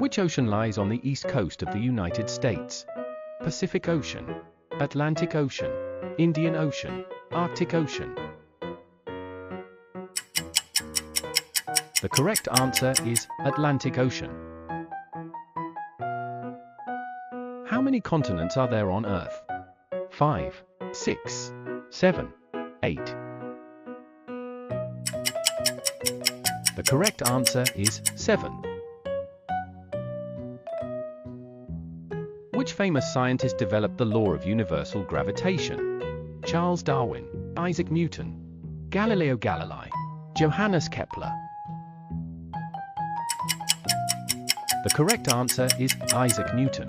Which ocean lies on the east coast of the United States? Pacific Ocean, Atlantic Ocean, Indian Ocean, Arctic Ocean. The correct answer is Atlantic Ocean. How many continents are there on Earth? 5, 6, 7, 8. The correct answer is 7. Which famous scientist developed the law of universal gravitation? Charles Darwin, Isaac Newton, Galileo Galilei, Johannes Kepler. The correct answer is Isaac Newton.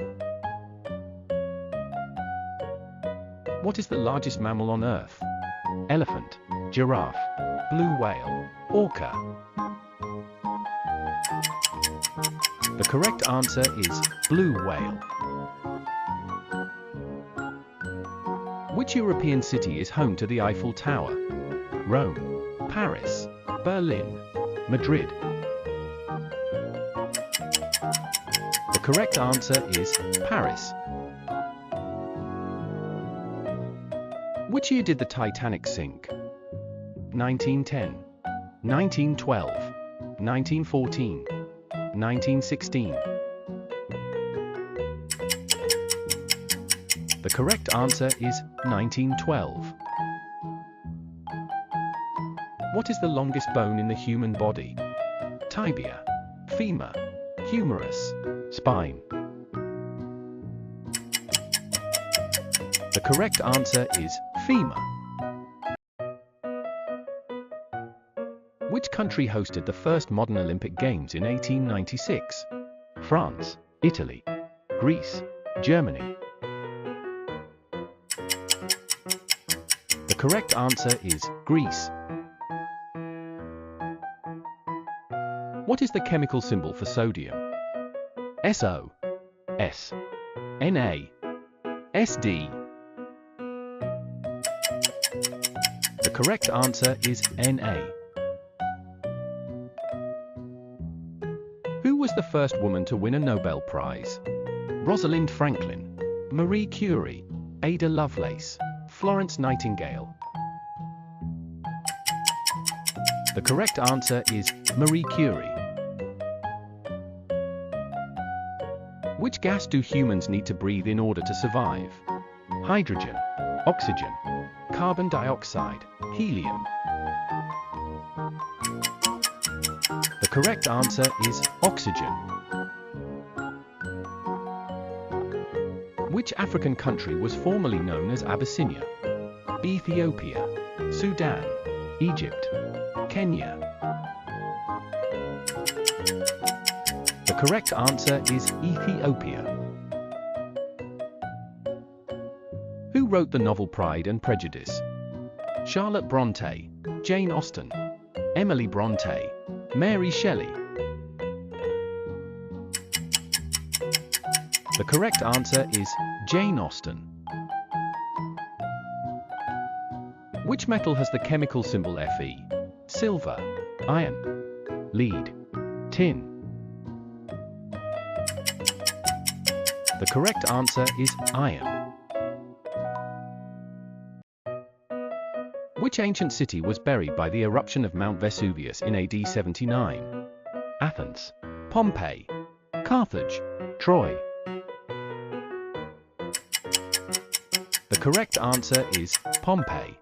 What is the largest mammal on Earth? Elephant, giraffe, blue whale, orca. The correct answer is blue whale. Which European city is home to the Eiffel Tower? Rome, Paris, Berlin, Madrid. The correct answer is Paris. Which year did the Titanic sink? 1910, 1912, 1914, 1916. The correct answer is 1912. What is the longest bone in the human body? Tibia, femur, humerus, spine. The correct answer is femur. Which country hosted the first modern Olympic Games in 1896? France, Italy, Greece, Germany. The correct answer is Greece. What is the chemical symbol for sodium? SO, S, Na, SD. The correct answer is Na. Who was the first woman to win a Nobel Prize? Rosalind Franklin, Marie Curie, Ada Lovelace, Florence Nightingale. The correct answer is Marie Curie. Which gas do humans need to breathe in order to survive? Hydrogen, oxygen, carbon dioxide, helium. The correct answer is oxygen. Which African country was formerly known as Abyssinia? Ethiopia, Sudan, Egypt, Kenya. The correct answer is Ethiopia. Who wrote the novel Pride and Prejudice? Charlotte Brontë, Jane Austen, Emily Brontë, Mary Shelley. The correct answer is Jane Austen. Which metal has the chemical symbol Fe? Silver, iron, lead, tin. The correct answer is iron. Which ancient city was buried by the eruption of Mount Vesuvius in AD 79? Athens, Pompeii, Carthage, Troy. The correct answer is Pompeii.